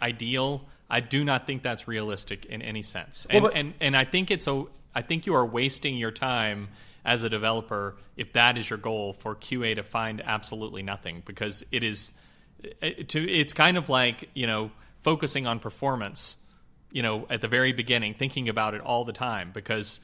ideal. I do not think that's realistic in any sense. And I think I think you are wasting your time as a developer if that is your goal for QA to find absolutely nothing, because it's kind of like, focusing on performance, at the very beginning, thinking about it all the time, because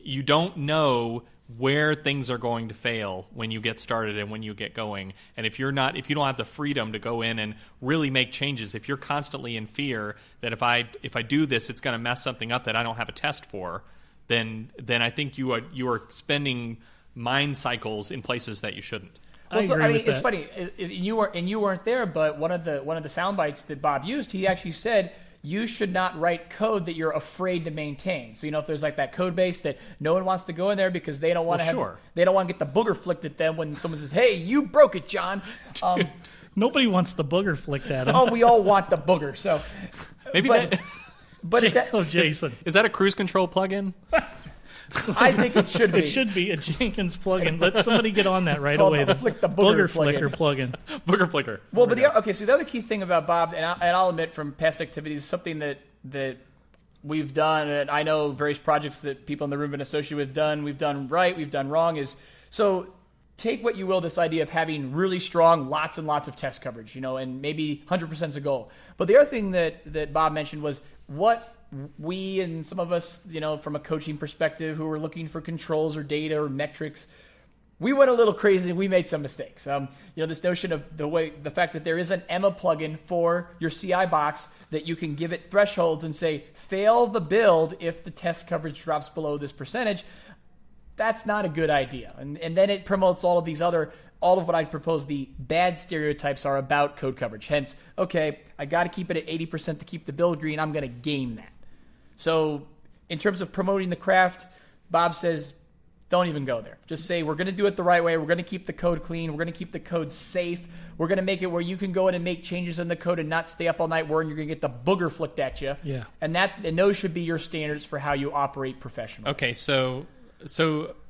you don't know where things are going to fail when you get started and when you get going. And if you don't have the freedom to go in and really make changes, if you're constantly in fear that if I do this, it's going to mess something up that I don't have a test for, then I think you are spending mind cycles in places that you shouldn't. It's funny. You weren't there, but one of the sound bites that Bob used, he actually said, you should not write code that you're afraid to maintain. So if there's like that code base that no one wants to go in there because they don't want they don't want to get the booger flicked at them when someone says, "Hey, you broke it, John." Nobody wants the booger flicked at them. Oh, we all want the booger. So maybe Jason, is that a cruise control plugin? I think it should be. It should be a Jenkins plugin. Let somebody get on that right away. The booger flicker plugin. Booger flicker. Well, so the other key thing about Bob, and I'll admit from past activities, something that we've done, and I know various projects that people in the room have been associated with done, we've done right, we've done wrong, is so take what you will, this idea of having really strong lots and lots of test coverage, and maybe 100% is a goal. But the other thing that Bob mentioned was what we and some of us, from a coaching perspective who are looking for controls or data or metrics, we went a little crazy and we made some mistakes. This notion of the fact that there is an Emma plugin for your CI box that you can give it thresholds and say, fail the build if the test coverage drops below this percentage. That's not a good idea. And then it promotes all of what I propose the bad stereotypes are about code coverage. Hence, okay, I got to keep it at 80% to keep the build green. I'm going to game that. So in terms of promoting the craft, Bob says, don't even go there. Just say, we're going to do it the right way. We're going to keep the code clean. We're going to keep the code safe. We're going to make it where you can go in and make changes in the code and not stay up all night worrying you're going to get the booger flicked at you. Yeah. And those should be your standards for how you operate professionally. Okay, so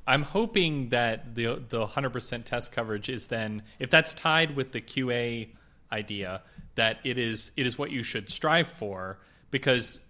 I'm hoping that the 100% test coverage is then, if that's tied with the QA idea, that it is what you should strive for, because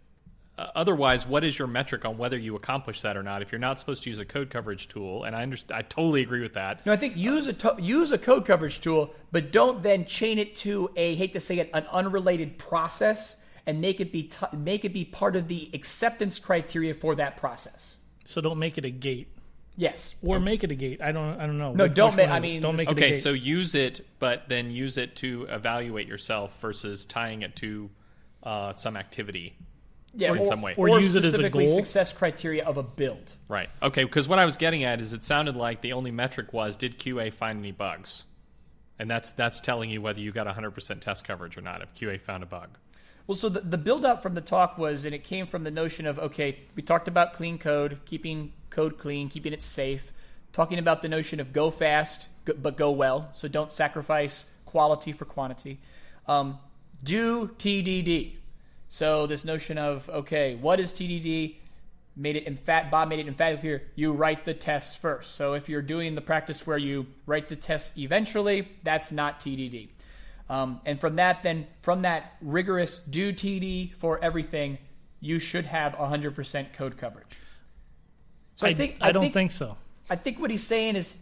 otherwise, what is your metric on whether you accomplish that or not? If you're not supposed to use a code coverage tool, and I totally agree with that. No, I think use a code coverage tool, but don't then chain it to hate to say it, an unrelated process and make it be part of the acceptance criteria for that process. So don't make it a gate. Yes. Or make it a gate. I don't know. No, don't make it a gate. Okay, so use it, but then use it to evaluate yourself versus tying it to some activity. Yeah, in some way. Or use it as a specifically goal. Success criteria of a build. Right. Okay, because what I was getting at is it sounded like the only metric was, did QA find any bugs? And that's telling you whether you got 100% test coverage or not, if QA found a bug. Well, so the build-up from the talk was, and it came from the notion of, okay, we talked about clean code, keeping code clean, keeping it safe, talking about the notion of go fast, but go well, so don't sacrifice quality for quantity. Do TDD. So this notion of, okay, what is TDD? Bob made it emphatically clear, you write the tests first. So if you're doing the practice where you write the tests eventually, that's not TDD. And from that rigorous do TD for everything, you should have 100% code coverage. So I don't think so. I think what he's saying is,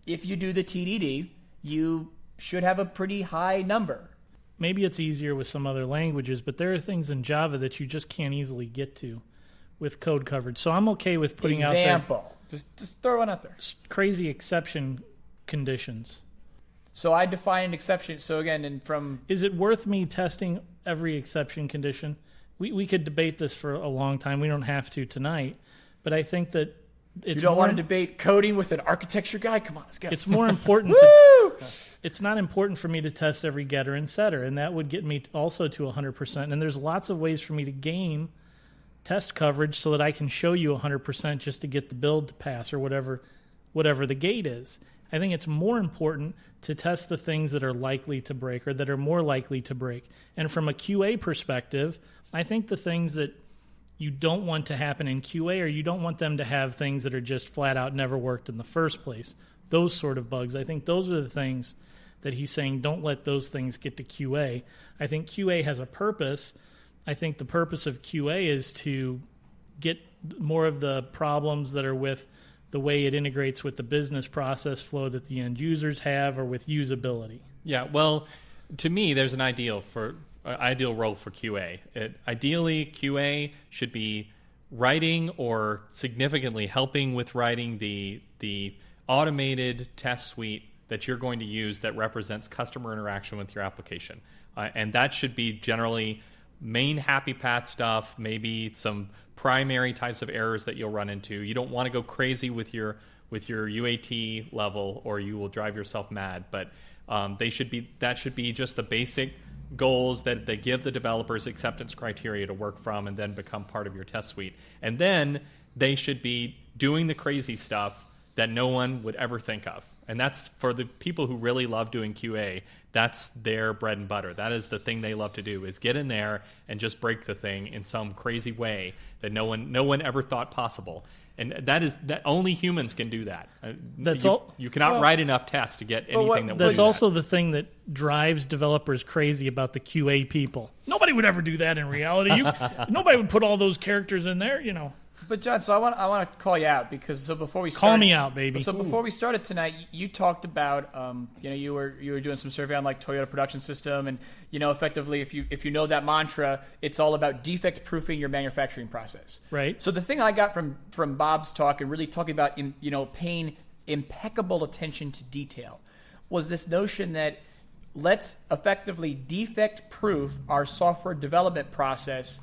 if you do the TDD, you should have a pretty high number. Maybe it's easier with some other languages, but there are things in Java that you just can't easily get to with code coverage. So I'm okay with putting out there just throw one out there. Crazy exception conditions. So I define an exception. So again, is it worth me testing every exception condition? We could debate this for a long time. We don't have to tonight, but I think that you don't want to debate coding with an architecture guy. Come on, let's go. It's more important. It's not important for me to test every getter and setter, and that would get me also to 100%. And there's lots of ways for me to gain test coverage so that I can show you 100% just to get the build to pass or whatever the gate is. I think it's more important to test the things that are likely to break or that are more likely to break. And from a QA perspective, I think the things that you don't want to happen in QA, or you don't want them to have things that are just flat out never worked in the first place. Those sort of bugs. I think those are the things that he's saying, don't let those things get to QA. I think QA has a purpose. I think the purpose of QA is to get more of the problems that are with the way it integrates with the business process flow that the end users have, or with usability. Yeah, well, to me, there's an ideal role for QA. Ideally, QA should be writing or significantly helping with writing the automated test suite that you're going to use that represents customer interaction with your application. And that should be generally main happy path stuff, maybe some primary types of errors that you'll run into. You don't want to go crazy with your UAT level, or you will drive yourself mad. But that should be just the basic goals that they give the developers acceptance criteria to work from, and then become part of your test suite. And then they should be doing the crazy stuff that no one would ever think of. And that's for the people who really love doing QA. That's their bread and butter. That is the thing they love to do, is get in there and just break the thing in some crazy way that no one ever thought possible. And that only humans can do that. You cannot write enough tests to get anything that will do that. That's also the thing that drives developers crazy about the QA people. Nobody would ever do that in reality. Nobody would put all those characters in there, But John, so I want to call you out, because before we call me out, baby. So before we started tonight, you talked about you were doing some survey on like Toyota Production System, and effectively if you know that mantra, it's all about defect proofing your manufacturing process. Right. So the thing I got from Bob's talk, and really talking about paying impeccable attention to detail, was this notion that let's effectively defect-proof our software development process.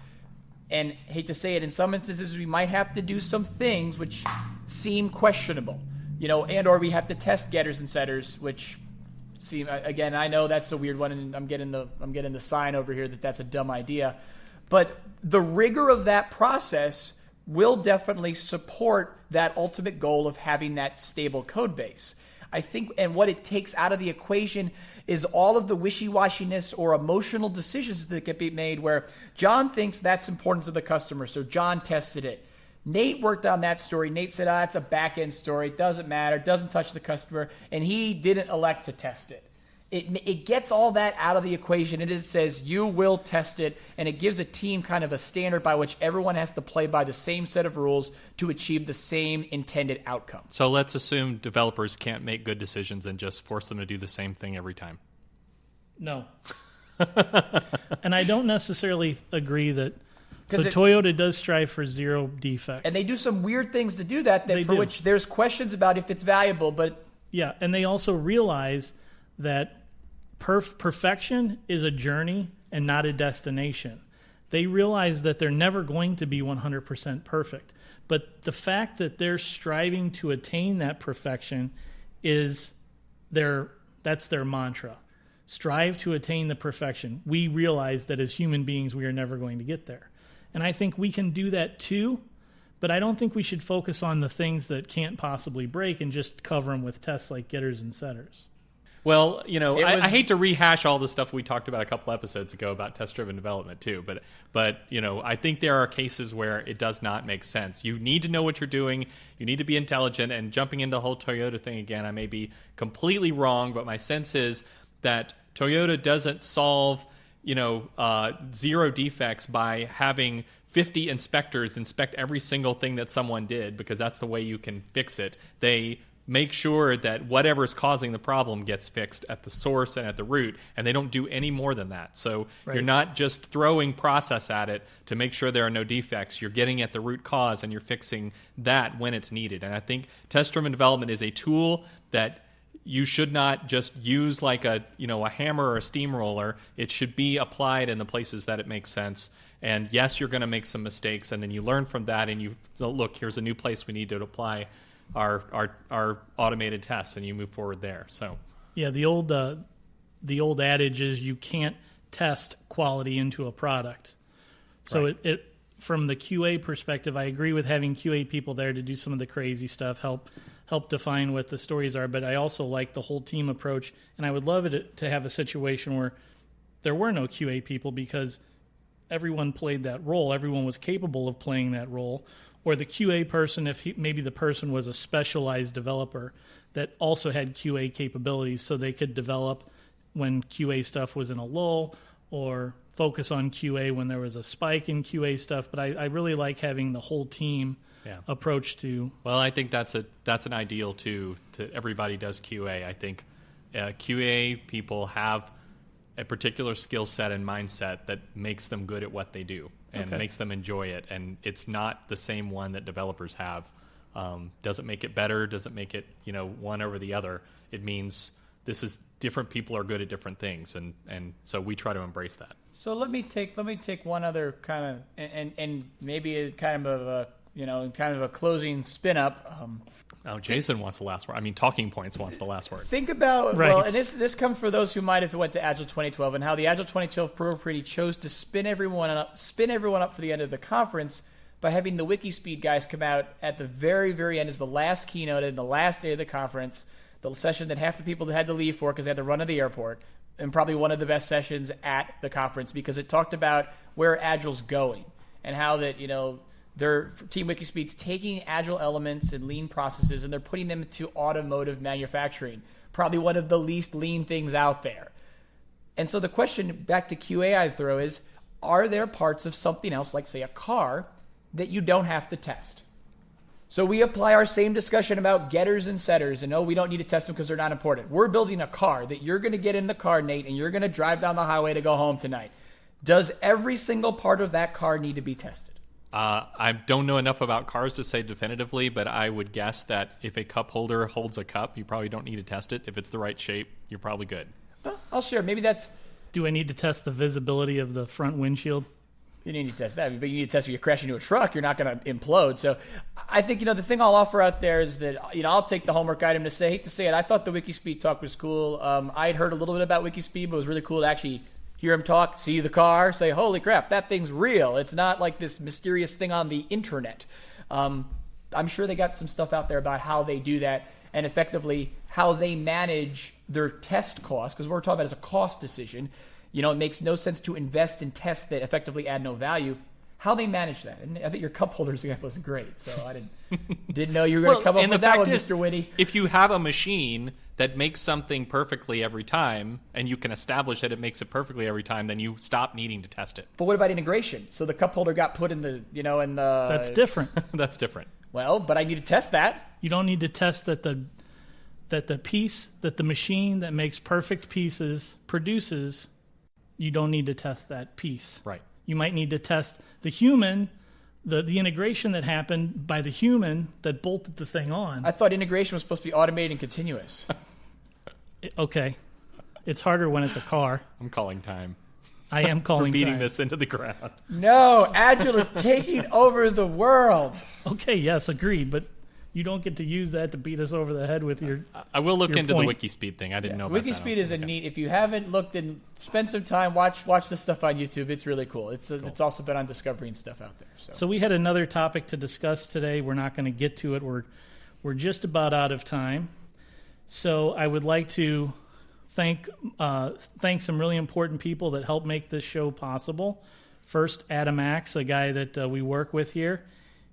And hate to say it, in some instances we might have to do some things which seem questionable, and or we have to test getters and setters, which seem, again, I know that's a weird one, and I'm getting the sign over here that that's a dumb idea. But the rigor of that process will definitely support that ultimate goal of having that stable code base. I think, and what it takes out of the equation is all of the wishy-washiness or emotional decisions that can be made where John thinks that's important to the customer, so John tested it. Nate worked on that story. Nate said, it's a back-end story. It doesn't matter. It doesn't touch the customer. And he didn't elect to test it. It gets all that out of the equation, and it says you will test it, and it gives a team kind of a standard by which everyone has to play by the same set of rules to achieve the same intended outcome. So let's assume developers can't make good decisions and just force them to do the same thing every time. No. And I don't necessarily agree that... So Toyota does strive for zero defects. And they do some weird things to do that for which there's questions about if it's valuable, but... Yeah, and they also realize that perfection is a journey and not a destination. They realize that they're never going to be 100% perfect. But the fact that they're striving to attain that perfection that's their mantra. Strive to attain the perfection. We realize that as human beings, we are never going to get there. And I think we can do that too, but I don't think we should focus on the things that can't possibly break and just cover them with tests like getters and setters. Well, I hate to rehash all the stuff we talked about a couple episodes ago about test-driven development too, but I think there are cases where it does not make sense. You need to know what you're doing. You need to be intelligent. And jumping into the whole Toyota thing again, I may be completely wrong, but my sense is that Toyota doesn't solve zero defects by having 50 inspectors inspect every single thing that someone did, because that's the way you can fix it. They make sure that whatever's causing the problem gets fixed at the source and at the root, and they don't do any more than that. So You're not just throwing process at it to make sure there are no defects. You're getting at the root cause, and you're fixing that when it's needed. And I think test-driven development is a tool that you should not just use like a hammer or a steamroller. It should be applied in the places that it makes sense. And yes, you're going to make some mistakes, and then you learn from that, and you look, here's a new place we need to apply our automated tests, and you move forward there. So yeah, the old adage is you can't test quality into a product. So right. it from the QA perspective, I agree with having QA people there to do some of the crazy stuff, help define what the stories are. But I also like the whole team approach, and I would love it to have a situation where there were no QA people because everyone played that role. Everyone was capable of playing that role. Or the QA person, maybe the person was a specialized developer that also had QA capabilities, so they could develop when QA stuff was in a lull, or focus on QA when there was a spike in QA stuff. But I really like having the whole team approach to. Well, I think that's an ideal to everybody does QA. I think QA people have a particular skill set and mindset that makes them good at what they do and makes them enjoy it. And it's not the same one that developers have. Doesn't make it better, doesn't make it, one over the other. It means this is different people are good at different things. And so we try to embrace that. So let me take one other kind of, and maybe a kind of a closing spin up. Jason wants the last word. I mean, Talking Points wants the last word. Think about, well, and this comes for those who might have went to Agile 2012 and how the Agile 2012 Program Committee chose to spin everyone up for the end of the conference by having the Wikispeed guys come out at the very, very end as the last keynote and the last day of the conference, the session that half the people had to leave for because they had to run to the airport, and probably one of the best sessions at the conference because it talked about where Agile's going and how that, their Team Wikispeed's taking Agile elements and lean processes and they're putting them into automotive manufacturing, probably one of the least lean things out there. And so the question back to QA I throw is, are there parts of something else, like say a car, that you don't have to test? So we apply our same discussion about getters and setters, and we don't need to test them because they're not important. We're building a car that you're going to get in the car, Nate, and you're going to drive down the highway to go home tonight. Does every single part of that car need to be tested? I don't know enough about cars to say definitively, but I would guess that if a cup holder holds a cup, you probably don't need to test it. If it's the right shape, you're probably good. Well, I'll share. Maybe that's... Do I need to test the visibility of the front windshield? You need to test that, but you need to test if you crash into a truck, you're not going to implode. So I think, the thing I'll offer out there is that, I'll take the homework item to say, hate to say it, I thought the Wikispeed talk was cool. I'd heard a little bit about Wikispeed, but it was really cool to actually hear him talk, see the car, say, holy crap, that thing's real. It's not like this mysterious thing on the internet. I'm sure they got some stuff out there about how they do that and effectively how they manage their test costs, because what we're talking about is a cost decision. It makes no sense to invest in tests that effectively add no value. How they manage that. And I think your cup holder example was great, so I didn't know you were going to come up with that one, Mr. Whitty. If you have a machine that makes something perfectly every time, and you can establish that it makes it perfectly every time, then you stop needing to test it. But what about integration? So the cup holder got put in the, in the... That's different. That's different. Well, but I need to test that. You don't need to test that the machine that makes perfect pieces produces. You don't need to test that piece. Right. You might need to test the human, the integration that happened by the human that bolted the thing on. I thought integration was supposed to be automated and continuous. Okay. It's harder when it's a car. I'm calling time. I am calling We're beating time. this into the ground. No, Agile is taking over the world. Okay, yes, agreed. But you don't get to use that to beat us over the head with your I will look into point. the Wikispeed thing. I didn't know about that. Wikispeed is a neat. If you haven't looked and spend some time, watch this stuff on YouTube. It's really cool. It's also been on Discovery and stuff out there. So we had another topic to discuss today. We're not going to get to it. We're just about out of time. So I would like to thank some really important people that helped make this show possible. First, Adam Axe, a guy that we work with here.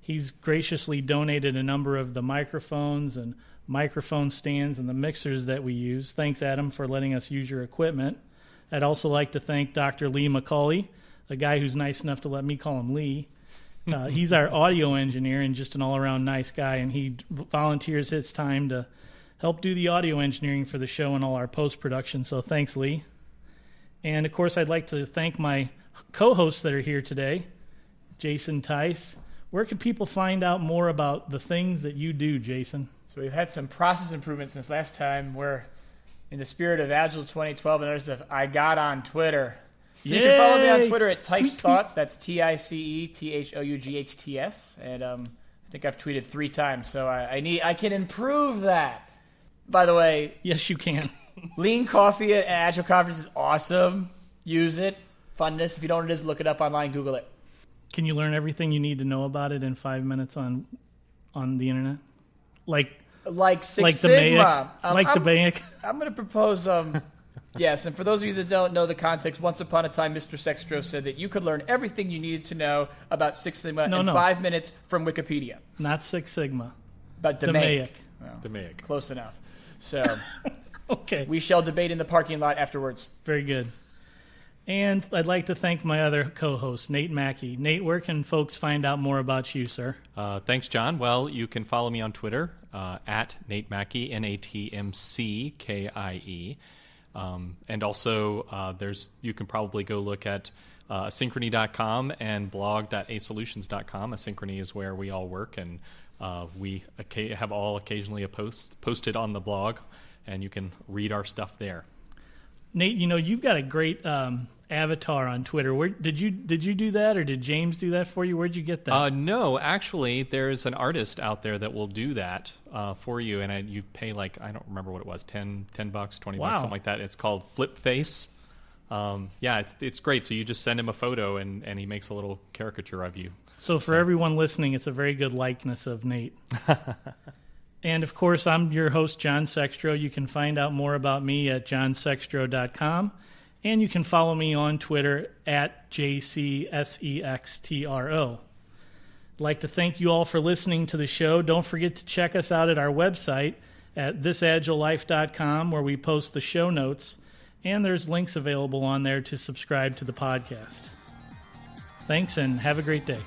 He's graciously donated a number of the microphones and microphone stands and the mixers that we use. Thanks, Adam, for letting us use your equipment. I'd also like to thank Dr. Lee McCauley, a guy who's nice enough to let me call him Lee. He's our audio engineer and just an all-around nice guy, and he volunteers his time to help do the audio engineering for the show and all our post-production. So thanks, Lee. And, of course, I'd like to thank my co-hosts that are here today, Jason Tice. Where can people find out more about the things that you do, Jason? So we've had some process improvements since last time. We're in the spirit of Agile 2012, and notice that I got on Twitter. So you can follow me on Twitter at Tice Thoughts. That's TICETHOUGHTS. And I think I've tweeted 3 times, so I can improve that. By the way, yes, you can. Lean Coffee at Agile Conference is awesome. Use it. Funness. If you don't know what it is, look it up online. Google it. Can you learn everything you need to know about it in 5 minutes on the internet? Like Six Sigma. The Maic. I'm going to propose, yes, and for those of you that don't know the context, once upon a time, Mr. Sextro said that you could learn everything you needed to know about Six Sigma in 5 minutes from Wikipedia. Not Six Sigma. But Maic. Well, Maic. Close enough. So, okay. We shall debate in the parking lot afterwards. Very good. And I'd like to thank my other co-host, Nate Mackey. Nate, where can folks find out more about you, sir? Thanks, John. Well, you can follow me on Twitter at Nate Mackey, NATMCKIE. And also, you can probably go look at asynchrony.com and blog.asolutions.com. Asynchrony is where we all work, and we have all occasionally posted on the blog, and you can read our stuff there. Nate, you've got a great avatar on Twitter. Where did you do that, or did James do that for you? Where'd you get that? No, actually, there's an artist out there that will do that for you, and you pay I don't remember what it was, $10, $20, something like that. It's called Flip Face. It's great. So you just send him a photo, and he makes a little caricature of you. So for everyone listening, it's a very good likeness of Nate. And, of course, I'm your host, John Sextro. You can find out more about me at johnsextro.com. And you can follow me on Twitter at JCSEXTRO. I'd like to thank you all for listening to the show. Don't forget to check us out at our website at thisagilelife.com, where we post the show notes. And there's links available on there to subscribe to the podcast. Thanks, and have a great day.